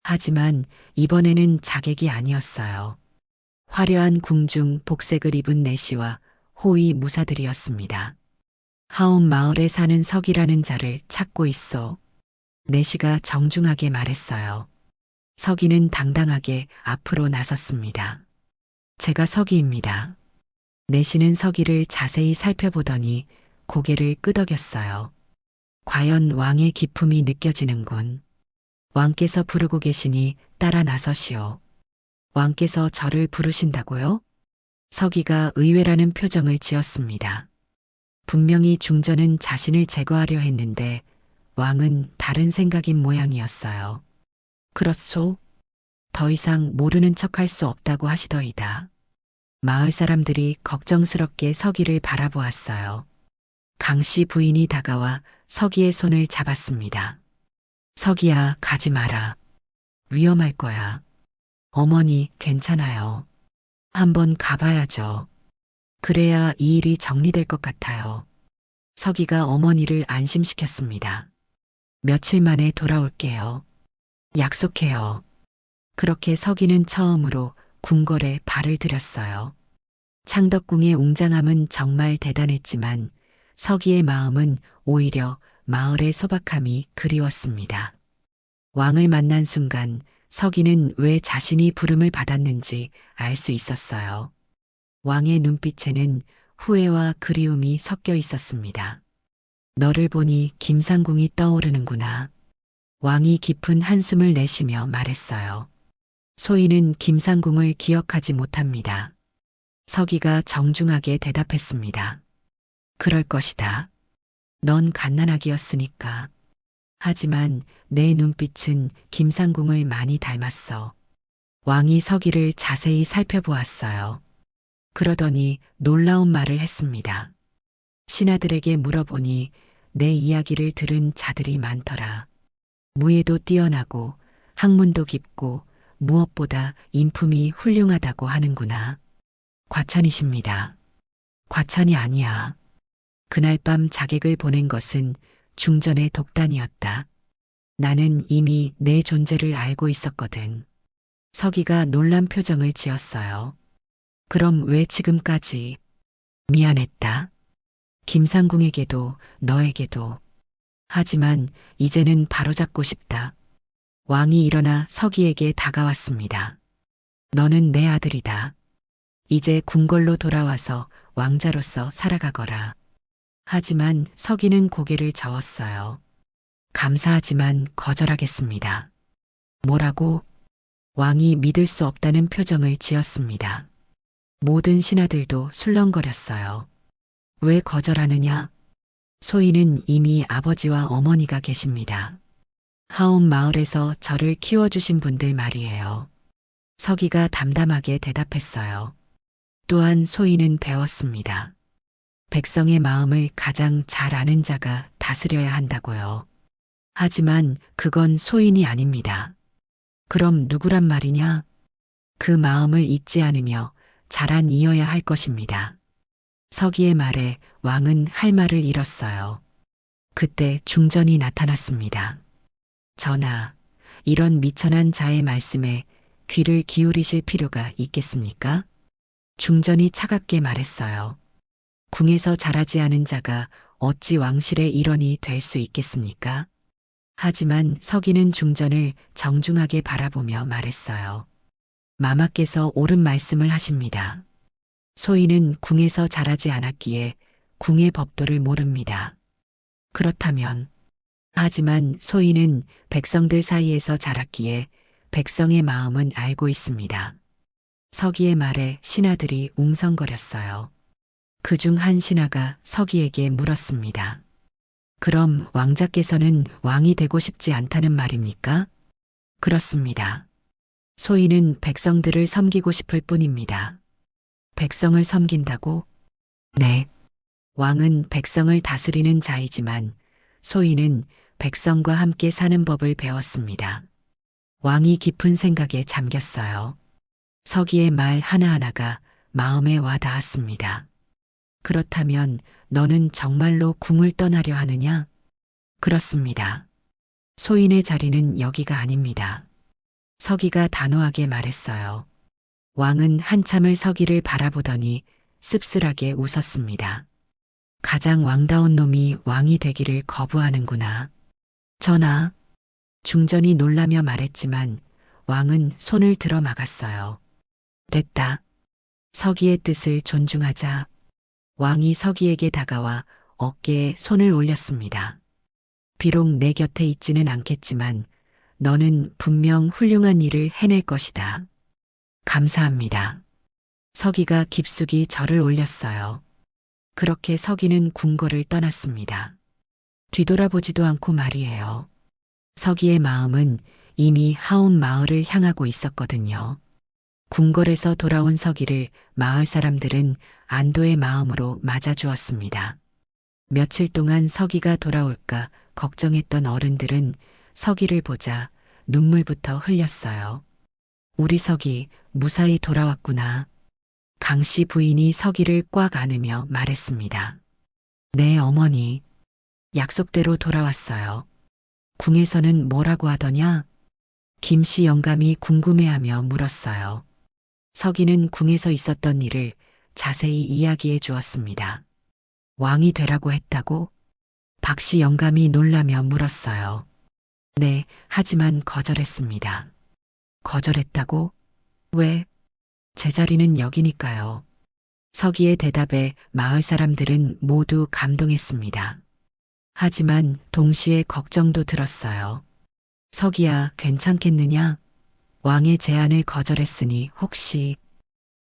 하지만 이번에는 자객이 아니었어요. 화려한 궁중 복색을 입은 내시와 호위 무사들이었습니다. 하온 마을에 사는 서기라는 자를 찾고 있어. 내시가 정중하게 말했어요. 서기는 당당하게 앞으로 나섰습니다. 제가 서기입니다. 내시는 서기를 자세히 살펴보더니 고개를 끄덕였어요. 과연 왕의 기품이 느껴지는군. 왕께서 부르고 계시니 따라 나서시오. 왕께서 저를 부르신다고요? 서기가 의외라는 표정을 지었습니다. 분명히 중전은 자신을 제거하려 했는데 왕은 다른 생각인 모양이었어요. 그렇소? 더 이상 모르는 척할 수 없다고 하시더이다. 마을 사람들이 걱정스럽게 서기를 바라보았어요. 강씨 부인이 다가와 서기의 손을 잡았습니다. 서기야, 가지 마라. 위험할 거야. 어머니, 괜찮아요. 한번 가봐야죠. 그래야 이 일이 정리될 것 같아요. 서기가 어머니를 안심시켰습니다. 며칠 만에 돌아올게요. 약속해요. 그렇게 서기는 처음으로 궁궐에 발을 들였어요. 창덕궁의 웅장함은 정말 대단했지만 서기의 마음은 오히려 마을의 소박함이 그리웠습니다. 왕을 만난 순간 서기는 왜 자신이 부름을 받았는지 알 수 있었어요. 왕의 눈빛에는 후회와 그리움이 섞여 있었습니다. 너를 보니 김상궁이 떠오르는구나. 왕이 깊은 한숨을 내쉬며 말했어요. 소인은 김상궁을 기억하지 못합니다. 서기가 정중하게 대답했습니다. 그럴 것이다. 넌 갓난아기였으니까. 하지만 내 눈빛은 김상궁을 많이 닮았어. 왕이 서기를 자세히 살펴보았어요. 그러더니 놀라운 말을 했습니다. 신하들에게 물어보니 내 이야기를 들은 자들이 많더라. 무예도 뛰어나고 학문도 깊고 무엇보다 인품이 훌륭하다고 하는구나. 과찬이십니다. 과찬이 아니야. 그날 밤 자객을 보낸 것은 중전의 독단이었다. 나는 이미 내 존재를 알고 있었거든. 서기가 놀란 표정을 지었어요. 그럼 왜 지금까지? 미안했다. 김상궁에게도 너에게도. 하지만 이제는 바로잡고 싶다. 왕이 일어나 서기에게 다가왔습니다. 너는 내 아들이다. 이제 궁궐로 돌아와서 왕자로서 살아가거라. 하지만 서기는 고개를 저었어요. 감사하지만 거절하겠습니다. 뭐라고? 왕이 믿을 수 없다는 표정을 지었습니다. 모든 신하들도 술렁거렸어요. 왜 거절하느냐? 소희는 이미 아버지와 어머니가 계십니다. 하온 마을에서 저를 키워주신 분들 말이에요. 서기가 담담하게 대답했어요. 또한 소희는 배웠습니다. 백성의 마음을 가장 잘 아는 자가 다스려야 한다고요. 하지만 그건 소인이 아닙니다. 그럼 누구란 말이냐? 그 마음을 잊지 않으며 자란 이어야 할 것입니다. 서기의 말에 왕은 할 말을 잃었어요. 그때 중전이 나타났습니다. 전하, 이런 미천한 자의 말씀에 귀를 기울이실 필요가 있겠습니까? 중전이 차갑게 말했어요. 궁에서 자라지 않은 자가 어찌 왕실의 일원이 될 수 있겠습니까? 하지만 서기는 중전을 정중하게 바라보며 말했어요. 마마께서 옳은 말씀을 하십니다. 소인은 궁에서 자라지 않았기에 궁의 법도를 모릅니다. 그렇다면, 하지만 소인은 백성들 사이에서 자랐기에 백성의 마음은 알고 있습니다. 서기의 말에 신하들이 웅성거렸어요. 그중 한 신하가 서기에게 물었습니다. 그럼 왕자께서는 왕이 되고 싶지 않다는 말입니까? 그렇습니다. 소인은 백성들을 섬기고 싶을 뿐입니다. 백성을 섬긴다고? 네. 왕은 백성을 다스리는 자이지만 소인은 백성과 함께 사는 법을 배웠습니다. 왕이 깊은 생각에 잠겼어요. 서기의 말 하나하나가 마음에 와 닿았습니다. 그렇다면 너는 정말로 궁을 떠나려 하느냐? 그렇습니다. 소인의 자리는 여기가 아닙니다. 서기가 단호하게 말했어요. 왕은 한참을 서기를 바라보더니 씁쓸하게 웃었습니다. 가장 왕다운 놈이 왕이 되기를 거부하는구나. 전하, 중전이 놀라며 말했지만 왕은 손을 들어 막았어요. 됐다. 서기의 뜻을 존중하자. 왕이 서기에게 다가와 어깨에 손을 올렸습니다. 비록 내 곁에 있지는 않겠지만 너는 분명 훌륭한 일을 해낼 것이다. 감사합니다. 서기가 깊숙이 절을 올렸어요. 그렇게 서기는 궁궐을 떠났습니다. 뒤돌아보지도 않고 말이에요. 서기의 마음은 이미 하온 마을을 향하고 있었거든요. 궁궐에서 돌아온 서기를 마을 사람들은 안도의 마음으로 맞아주었습니다. 며칠 동안 서기가 돌아올까 걱정했던 어른들은 서기를 보자 눈물부터 흘렸어요. 우리 서기 무사히 돌아왔구나. 강씨 부인이 서기를 꽉 안으며 말했습니다. 네, 어머니. 약속대로 돌아왔어요. 궁에서는 뭐라고 하더냐? 김씨 영감이 궁금해하며 물었어요. 서기는 궁에서 있었던 일을 자세히 이야기해 주었습니다. 왕이 되라고 했다고? 박씨 영감이 놀라며 물었어요. 네, 하지만 거절했습니다. 거절했다고? 왜? 제 자리는 여기니까요. 서기의 대답에 마을 사람들은 모두 감동했습니다. 하지만 동시에 걱정도 들었어요. 서기야, 괜찮겠느냐? 왕의 제안을 거절했으니 혹시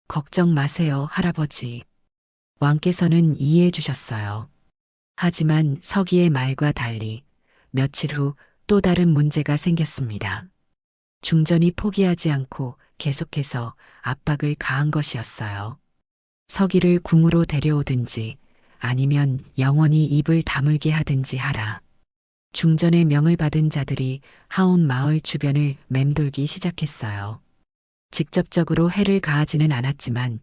걱정 마세요, 할아버지. 왕께서는 이해해 주셨어요. 하지만 서기의 말과 달리 며칠 후 또 다른 문제가 생겼습니다. 중전이 포기하지 않고 계속해서 압박을 가한 것이었어요. 서기를 궁으로 데려오든지 아니면 영원히 입을 다물게 하든지 하라. 중전의 명을 받은 자들이 하온 마을 주변을 맴돌기 시작했어요. 직접적으로 해를 가하지는 않았지만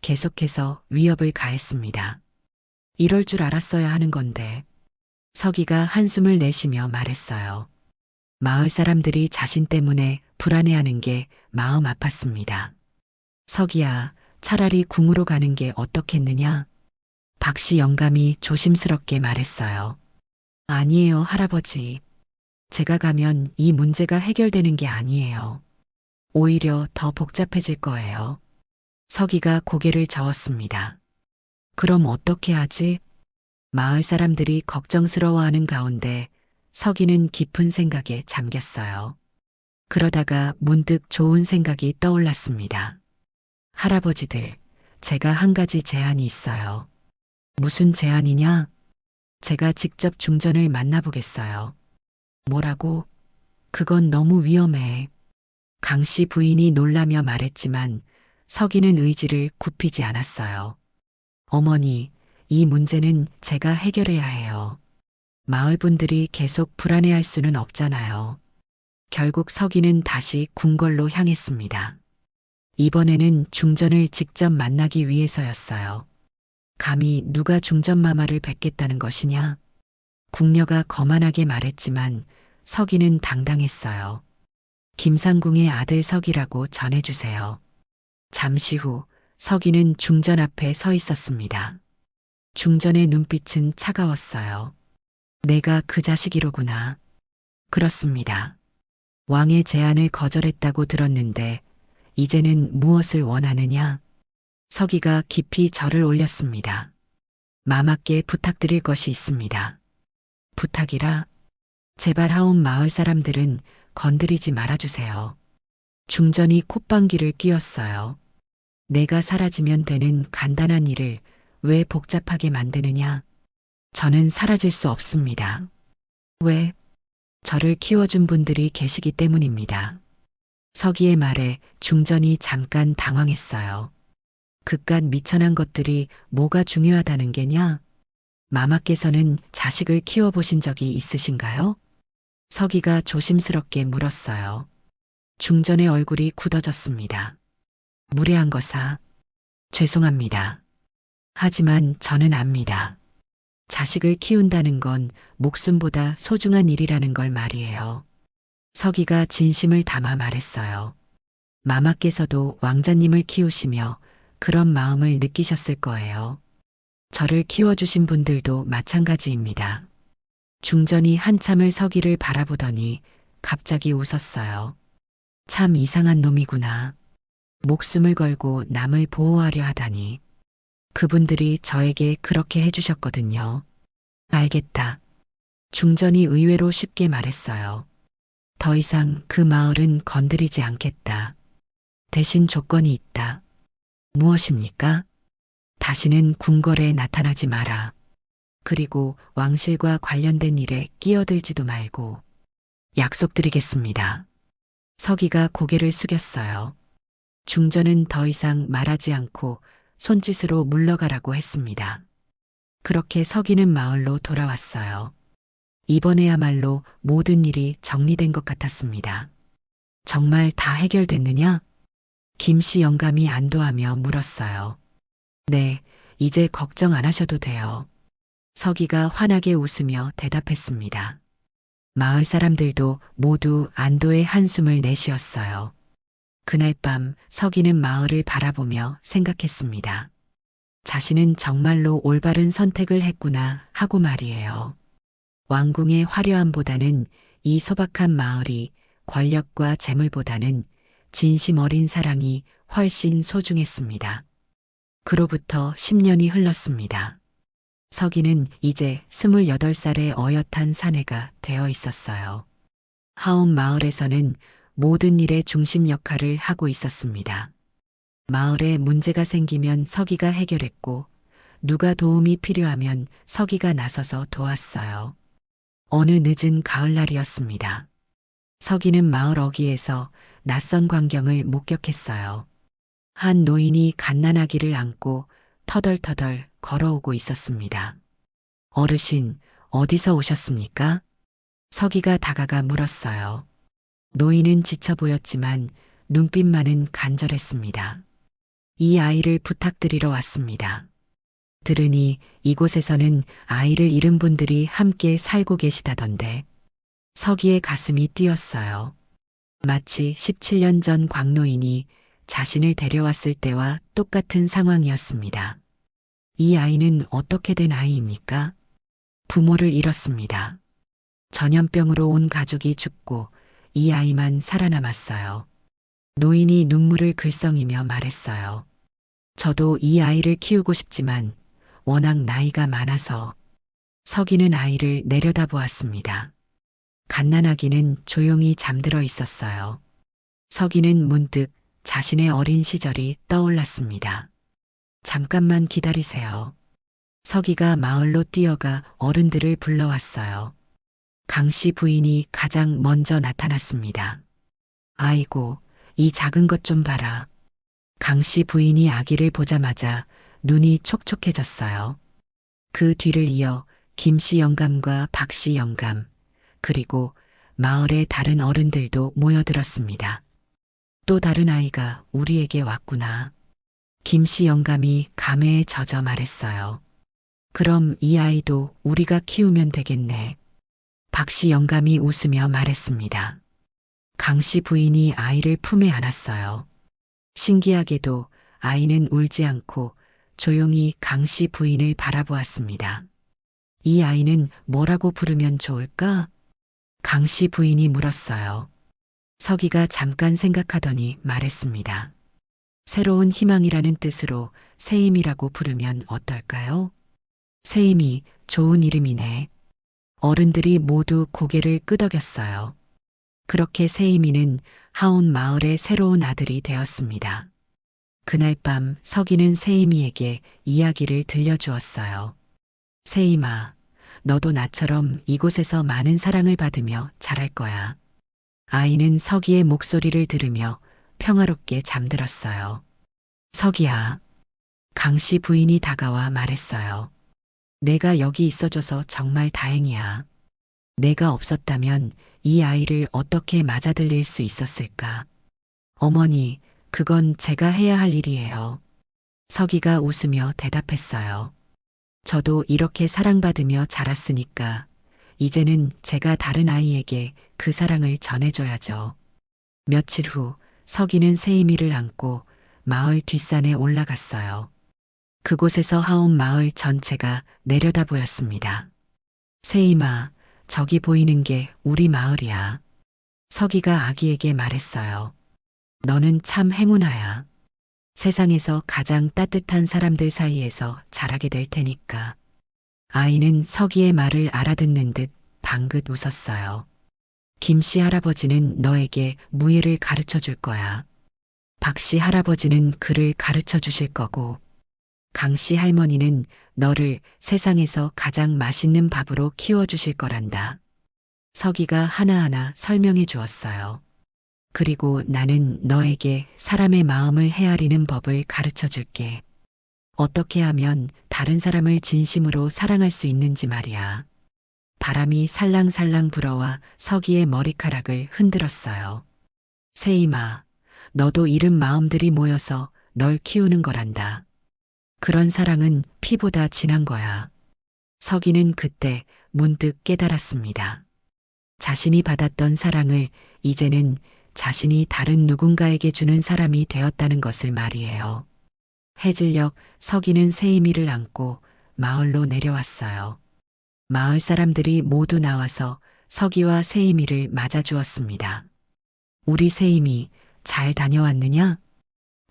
계속해서 위협을 가했습니다. 이럴 줄 알았어야 하는 건데. 서기가 한숨을 내쉬며 말했어요. 마을 사람들이 자신 때문에 불안해하는 게 마음 아팠습니다. 서기야, 차라리 궁으로 가는 게 어떻겠느냐? 박씨 영감이 조심스럽게 말했어요. 아니에요, 할아버지. 제가 가면 이 문제가 해결되는 게 아니에요. 오히려 더 복잡해질 거예요. 서기가 고개를 저었습니다. 그럼 어떻게 하지? 마을 사람들이 걱정스러워하는 가운데 서기는 깊은 생각에 잠겼어요. 그러다가 문득 좋은 생각이 떠올랐습니다. 할아버지들, 제가 한 가지 제안이 있어요. 무슨 제안이냐? 제가 직접 중전을 만나보겠어요. 뭐라고? 그건 너무 위험해. 강 씨 부인이 놀라며 말했지만 서기는 의지를 굽히지 않았어요. 어머니, 이 문제는 제가 해결해야 해요. 마을 분들이 계속 불안해할 수는 없잖아요. 결국 서기는 다시 궁궐로 향했습니다. 이번에는 중전을 직접 만나기 위해서였어요. 감히 누가 중전마마를 뵙겠다는 것이냐? 궁녀가 거만하게 말했지만 서기는 당당했어요. 김상궁의 아들 서기라고 전해주세요. 잠시 후 서기는 중전 앞에 서 있었습니다. 중전의 눈빛은 차가웠어요. 내가 그 자식이로구나. 그렇습니다. 왕의 제안을 거절했다고 들었는데 이제는 무엇을 원하느냐? 서기가 깊이 절을 올렸습니다. 마마께 부탁드릴 것이 있습니다. 부탁이라? 제발 하온 마을 사람들은 건드리지 말아주세요. 중전이 콧방귀를 뀌었어요. 내가 사라지면 되는 간단한 일을 왜 복잡하게 만드느냐? 저는 사라질 수 없습니다. 왜? 저를 키워준 분들이 계시기 때문입니다. 서기의 말에 중전이 잠깐 당황했어요. 그깟 미천한 것들이 뭐가 중요하다는 게냐? 마마께서는 자식을 키워보신 적이 있으신가요? 서기가 조심스럽게 물었어요. 중전의 얼굴이 굳어졌습니다. 무례한 거사. 죄송합니다. 하지만 저는 압니다. 자식을 키운다는 건 목숨보다 소중한 일이라는 걸 말이에요. 서기가 진심을 담아 말했어요. 마마께서도 왕자님을 키우시며 그런 마음을 느끼셨을 거예요. 저를 키워주신 분들도 마찬가지입니다. 중전이 한참을 서기를 바라보더니 갑자기 웃었어요. 참 이상한 놈이구나. 목숨을 걸고 남을 보호하려 하다니. 그분들이 저에게 그렇게 해주셨거든요. 알겠다. 중전이 의외로 쉽게 말했어요. 더 이상 그 마을은 건드리지 않겠다. 대신 조건이 있다. 무엇입니까? 다시는 궁궐에 나타나지 마라. 그리고 왕실과 관련된 일에 끼어들지도 말고. 약속드리겠습니다. 서기가 고개를 숙였어요. 중전은 더 이상 말하지 않고 손짓으로 물러가라고 했습니다. 그렇게 서기는 마을로 돌아왔어요. 이번에야말로 모든 일이 정리된 것 같았습니다. 정말 다 해결됐느냐? 김씨 영감이 안도하며 물었어요. 네, 이제 걱정 안 하셔도 돼요. 서기가 환하게 웃으며 대답했습니다. 마을 사람들도 모두 안도의 한숨을 내쉬었어요. 그날 밤 서기는 마을을 바라보며 생각했습니다. 자신은 정말로 올바른 선택을 했구나 하고 말이에요. 왕궁의 화려함보다는 이 소박한 마을이 권력과 재물보다는 진심 어린 사랑이 훨씬 소중했습니다. 그로부터 10년이 흘렀습니다. 서기는 이제 28살의 어엿한 사내가 되어 있었어요. 하온 마을에서는 모든 일의 중심 역할을 하고 있었습니다. 마을에 문제가 생기면 서기가 해결했고 누가 도움이 필요하면 서기가 나서서 도왔어요. 어느 늦은 가을날이었습니다. 서기는 마을 어귀에서 낯선 광경을 목격했어요. 한 노인이 갓난아기를 안고 터덜터덜 걸어오고 있었습니다. 어르신, 어디서 오셨습니까? 서기가 다가가 물었어요. 노인은 지쳐 보였지만 눈빛만은 간절했습니다. 이 아이를 부탁드리러 왔습니다. 들으니 이곳에서는 아이를 잃은 분들이 함께 살고 계시다던데. 서기의 가슴이 뛰었어요. 마치 17년 전 광노인이 자신을 데려왔을 때와 똑같은 상황이었습니다. 이 아이는 어떻게 된 아이입니까? 부모를 잃었습니다. 전염병으로 온 가족이 죽고 이 아이만 살아남았어요. 노인이 눈물을 글썽이며 말했어요. 저도 이 아이를 키우고 싶지만 워낙 나이가 많아서. 서기는 아이를 내려다보았습니다. 갓난아기는 조용히 잠들어 있었어요. 서기는 문득 자신의 어린 시절이 떠올랐습니다. 잠깐만 기다리세요. 서기가 마을로 뛰어가 어른들을 불러왔어요. 강씨 부인이 가장 먼저 나타났습니다. 아이고, 이 작은 것 좀 봐라. 강씨 부인이 아기를 보자마자 눈이 촉촉해졌어요. 그 뒤를 이어 김씨 영감과 박씨 영감, 그리고 마을의 다른 어른들도 모여들었습니다. 또 다른 아이가 우리에게 왔구나. 김씨 영감이 감회에 젖어 말했어요. 그럼 이 아이도 우리가 키우면 되겠네. 박씨 영감이 웃으며 말했습니다. 강씨 부인이 아이를 품에 안았어요. 신기하게도 아이는 울지 않고 조용히 강씨 부인을 바라보았습니다. 이 아이는 뭐라고 부르면 좋을까? 강씨 부인이 물었어요. 서기가 잠깐 생각하더니 말했습니다. 새로운 희망이라는 뜻으로 세임이라고 부르면 어떨까요? 세임이 좋은 이름이네. 어른들이 모두 고개를 끄덕였어요. 그렇게 세임이는 하온 마을의 새로운 아들이 되었습니다. 그날 밤 서기는 세임이에게 이야기를 들려주었어요. 세임아, 너도 나처럼 이곳에서 많은 사랑을 받으며 자랄 거야. 아이는 서기의 목소리를 들으며 평화롭게 잠들었어요. 서기야, 강씨 부인이 다가와 말했어요. 내가 여기 있어줘서 정말 다행이야. 내가 없었다면 이 아이를 어떻게 맞아들일 수 있었을까? 어머니, 그건 제가 해야 할 일이에요. 서기가 웃으며 대답했어요. 저도 이렇게 사랑받으며 자랐으니까 이제는 제가 다른 아이에게 그 사랑을 전해줘야죠. 며칠 후 서기는 세임이를 안고 마을 뒷산에 올라갔어요. 그곳에서 하온 마을 전체가 내려다 보였습니다. 세임아, 저기 보이는 게 우리 마을이야. 서기가 아기에게 말했어요. 너는 참 행운아야. 세상에서 가장 따뜻한 사람들 사이에서 자라게 될 테니까. 아이는 서기의 말을 알아듣는 듯 방긋 웃었어요. 김씨 할아버지는 너에게 무예를 가르쳐 줄 거야. 박씨 할아버지는 글을 가르쳐 주실 거고, 강씨 할머니는 너를 세상에서 가장 맛있는 밥으로 키워주실 거란다. 서기가 하나하나 설명해 주었어요. 그리고 나는 너에게 사람의 마음을 헤아리는 법을 가르쳐 줄게. 어떻게 하면 다른 사람을 진심으로 사랑할 수 있는지 말이야. 바람이 살랑살랑 불어와 서기의 머리카락을 흔들었어요. 세임아, 너도 이른 마음들이 모여서 널 키우는 거란다. 그런 사랑은 피보다 진한 거야. 서기는 그때 문득 깨달았습니다. 자신이 받았던 사랑을 이제는 자신이 다른 누군가에게 주는 사람이 되었다는 것을 말이에요. 해질녘 서기는 세임이를 안고 마을로 내려왔어요. 마을 사람들이 모두 나와서 서기와 세임이를 맞아주었습니다. 우리 세임이 잘 다녀왔느냐?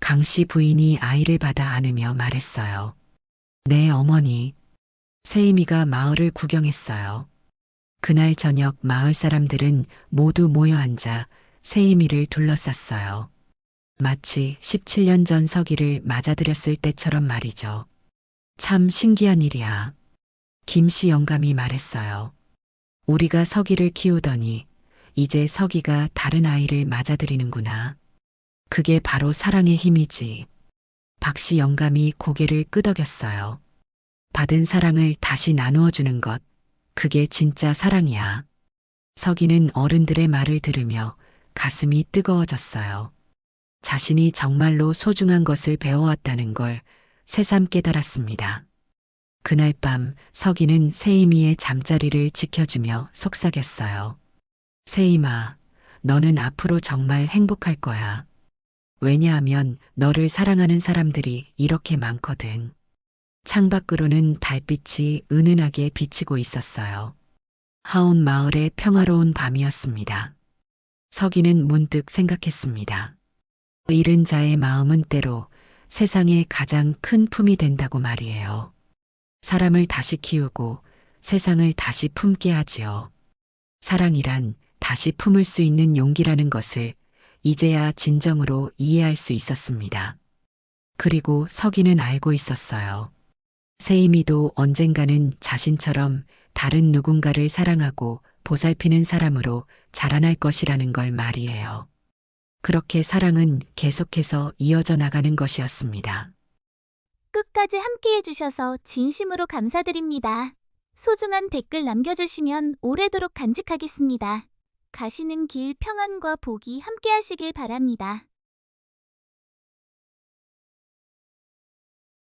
강씨 부인이 아이를 받아 안으며 말했어요. 네, 어머니. 세임이가 마을을 구경했어요. 그날 저녁 마을 사람들은 모두 모여 앉아 세임이를 둘러쌌어요. 마치 17년 전 서기를 맞아들였을 때처럼 말이죠. 참 신기한 일이야. 김씨 영감이 말했어요. 우리가 서기를 키우더니 이제 서기가 다른 아이를 맞아들이는구나. 그게 바로 사랑의 힘이지. 박씨 영감이 고개를 끄덕였어요. 받은 사랑을 다시 나누어 주는 것, 그게 진짜 사랑이야. 서기는 어른들의 말을 들으며 가슴이 뜨거워졌어요. 자신이 정말로 소중한 것을 배워왔다는 걸 새삼 깨달았습니다. 그날 밤 서기는 세임이의 잠자리를 지켜주며 속삭였어요. 세임아, 너는 앞으로 정말 행복할 거야. 왜냐하면 너를 사랑하는 사람들이 이렇게 많거든. 창밖으로는 달빛이 은은하게 비치고 있었어요. 하온 마을의 평화로운 밤이었습니다. 서기는 문득 생각했습니다. 잃은 자의 마음은 때로 세상의 가장 큰 품이 된다고 말이에요. 사람을 다시 키우고 세상을 다시 품게 하지요. 사랑이란 다시 품을 수 있는 용기라는 것을 이제야 진정으로 이해할 수 있었습니다. 그리고 서기는 알고 있었어요. 세임이도 언젠가는 자신처럼 다른 누군가를 사랑하고 보살피는 사람으로 자라날 것이라는 걸 말이에요. 그렇게 사랑은 계속해서 이어져 나가는 것이었습니다. 끝까지 함께 해주셔서 진심으로 감사드립니다. 소중한 댓글 남겨주시면 오래도록 간직하겠습니다. 가시는 길 평안과 복이 함께 하시길 바랍니다.